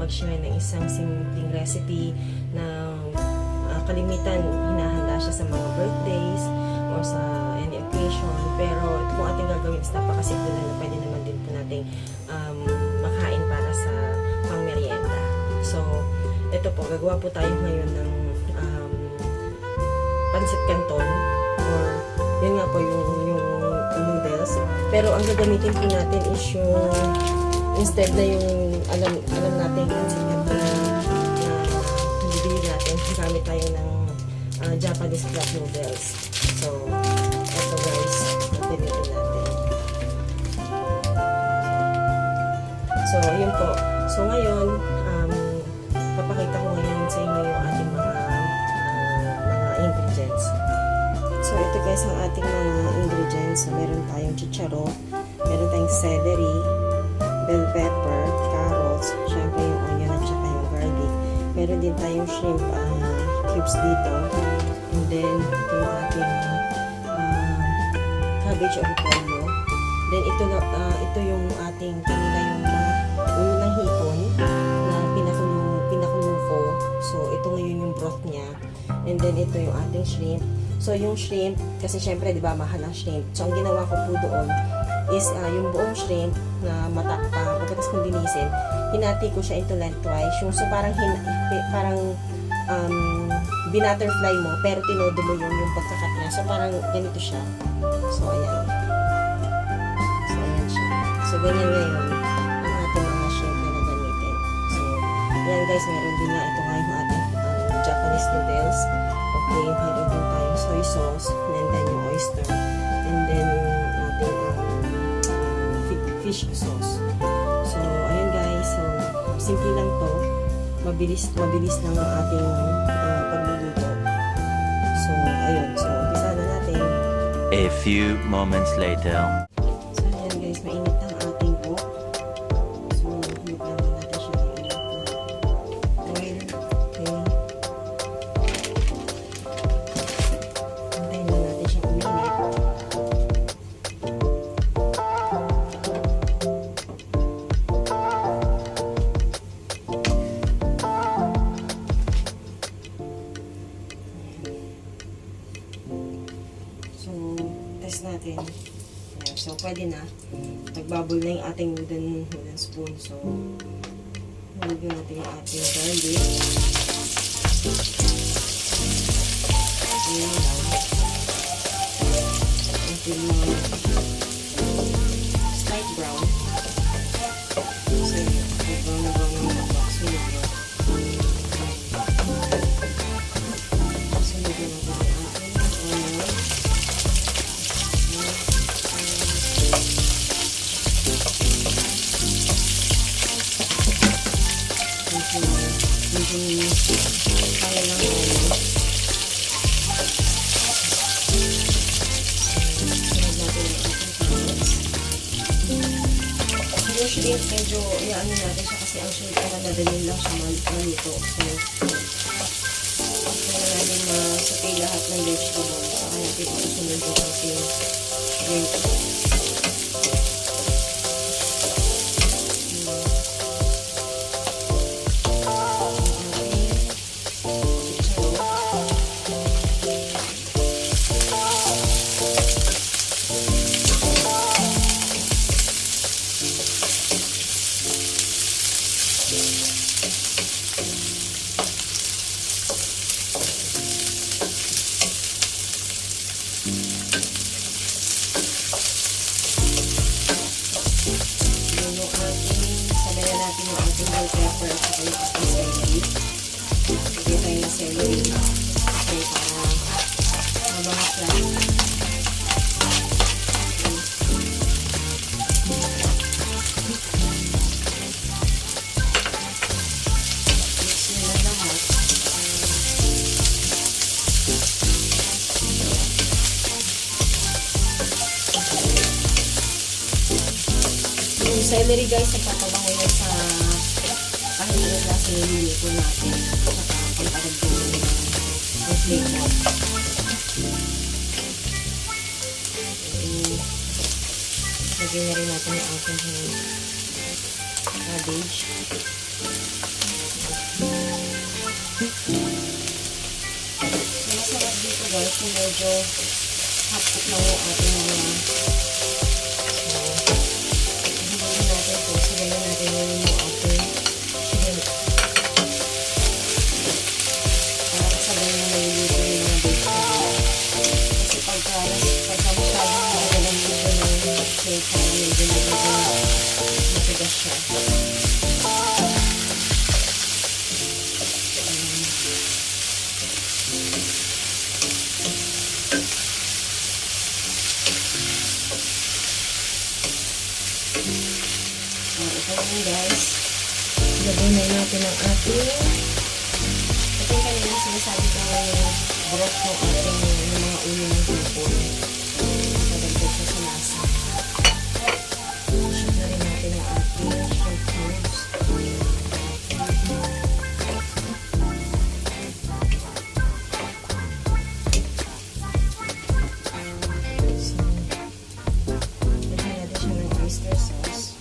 mag-share ng isang simpleng recipe na kalimitan hinahanda siya sa mga birthdays or sa any occasion. Pero ito pong ating gagawin is napakasimple na pwede naman din po nating makain para sa pang-merienda. So, ito po, gagawa po tayo ngayon ng Pancit Canton, or yun nga po yung noodles. Pero ang gagamitin po natin is yung instead na yung alam natin Pancit Canton na bibili natin, gamit tayo ng Japanese flat noodles. So, ito guys, gagamitin natin. So, yun po. So, ngayon, papakita ko ngayon sa inyo yung ating mga ingredients. So, ito guys ang ating mga ingredients. So, meron tayong chicharon, meron tayong celery, bell pepper, carrots, syempre yung onion at saka yung garlic. Meron din tayong shrimp cubes dito. And then, ito yung ating cabbage or repolyo. Then, ito yung ating kanila yung ulo ng hipon na pinakulo ko. So, ito ngayon yung broth niya. And then, ito yung ating shrimp. So, yung shrimp, kasi syempre, di ba, mahal ang shrimp. So, ang ginawa ko po doon is yung buong shrimp na mata pa, pagkatas kong linisin, hinati ko siya into lengthwise. Yung, so, parang binutterfly mo, pero tinodo mo yung pagkakat niya. So, parang ganito siya. So, ayan. So, ayan siya. So, ganyan ngayon ang ating mga shrimp na gagamitin. So, ayan guys, meron din na ito nga yung ating Japanese noodles. Okay, meron din tayong soy sauce, and then yung oyster, and then yung ating fish sauce. So, ayan guys, so, simple lang to. Mabilis lang ang ating pagluluto. So, ayun. So, umpisa na natin. A few moments later. So, ayan guys, mainit ang ating wok. So, hulog naman natin siya ng init na oil. Okay. Antayin lang natin siya uminit. So, test natin. Ayan. So, pwede na. Nagbubble na yung ating wooden spoon. So, nalagyan natin yung ating garlic. Ayan lang. Until slight brown. So, brown na brown yung mga sunod yun. Sunod yun natin yung ating onion. Kaya lang onion. Sunod natin yung ating carrots. Yung shrimp, medyo iaan natin siya kasi ang shrimp para nadalhin lang siya malito. So, kaya natin ma-saute lahat ng vegetables. Saka natin isusunod yung ating shrimp. Sabayan natin yung ating bell pepper at saka yung ating celery. Lagyan tayo ng celery. Okay, para mabangak lang. Mix nyo na lahat. Yung celery guys, nagpapabango yan sa kahit ano klase yung nilito natin. Saka pagkaragdag ng flavor. Lagyan na rin natin yung ating cabbage. kasi medyo hapot lang yung ating mga hibuhin natin ito. Sabayan natin yung ating shrimp. Para kasabay na naluluto yung mga vegetable. Kasi pagka masyadong magalang dito ng shrimp, medyo matigas siya. Ito yun guys. Lagay na natin ang ating ito yung kanina sinasabi ko yung broth ng ating yung mga ulo ng hipon. Padagdag siya sa lasa. Shoot na rin natin ang ating shrimp cubes. Lagyan natin siya ng oyster sauce.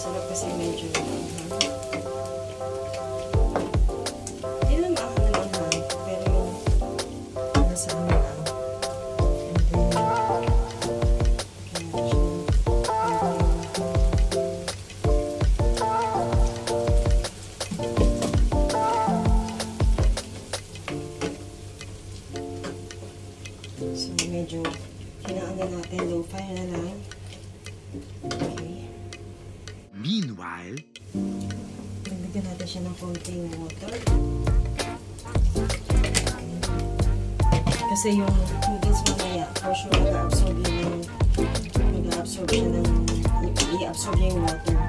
Sarap kasi medyo hindi naman maanghang naman pero yung nasa ano lang. And then so medyo hinaan na natin, low fire na lang. Okay. Meanwhile, Nagdagyan natin siya ng konting water. Kasi yung noodles mamaya, for sure mag-absorb siya ng i-absorb niya yung water.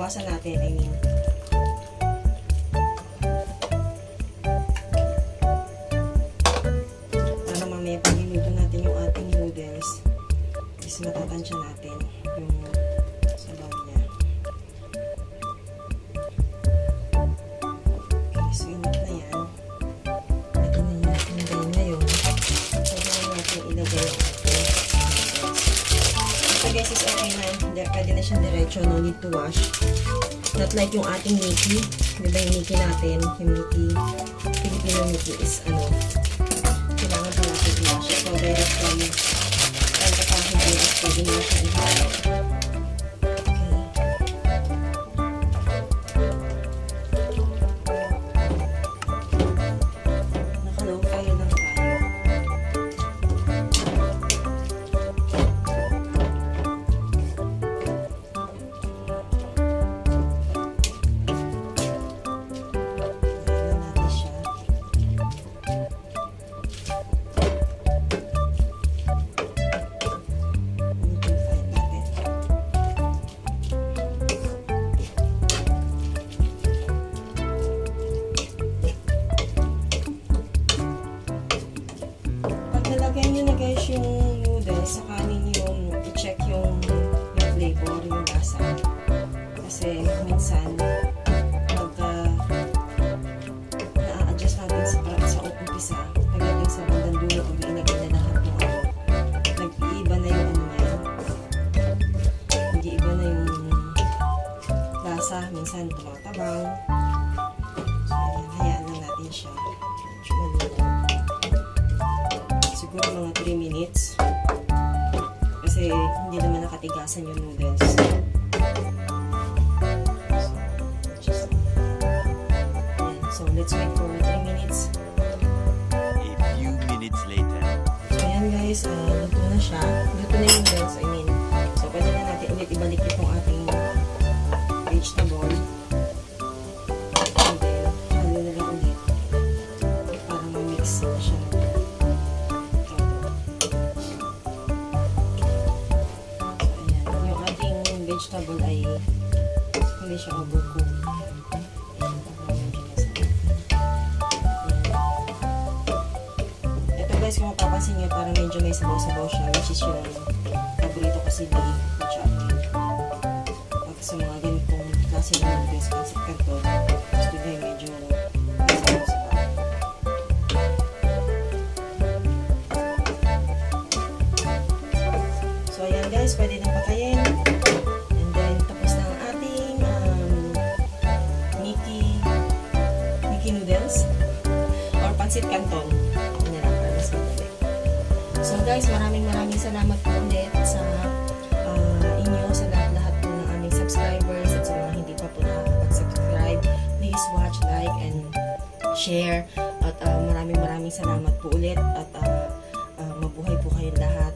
Bawasan natin, I mean. Para mamaya pag niluto natin yung ating noodles, is matatansya natin yung sabaw niya. Okay, so enough na yan. Lagyan na natin din ngayon. Pwede na natin ilagay yung ating ito guys is okay na. Pwede na siyang diretso, no need to wash. Not like yung ating Mickey. Diba yung Mickey natin, yung Mickey, Filipino Mickey is ano, kailangan pa natin i-wash. So direct from packaging is pwede na siya i-wash. Naka-low fire lang tayo. Nalagay nyo na guys yung noodles, saka ninyo i-check yung flavor, yung lasa. Kasi minsan, na-adjust natin sa umpisa, pagdating sa bandang dulo, pag ilagay na lahat ng ano, nag-iiba na yung ano niya. Nag-iiba na yung lasa, minsan tumatabang. So, hayaan lang natin siya. Siguro mga 3 minutes kasi hindi naman nakatigasan yung noodles. So let's wait for 3 minutes. A few minutes later. So ayan guys, luto na siya. Luto na yung noodles, I mean. So, pwede na natin ulit ibalik itong ating vegetable. And then, halo na lang ulit. Para ma-mix na siya. Vegetable ay hindi siya overcook. Ito guys, kung mapapansin nyo, parang medyo may sabaw-sabaw siya, which is yung paborito ko si beef chopping. Pag sa mga ganitong klase ng noodles, Pancit Canton, gusto nyo yung medyo may sabaw-sabaw. So ayan guys, pwede nang patayin. Noodles or Pancit Canton. Yun na lang para mas madali. So guys, maraming salamat po ulit sa inyo, sa lahat po ng aming subscribers at sa mga hindi pa po nakakapag-subscribe. Please watch, like, and share. At maraming salamat po ulit at mabuhay po kayong lahat.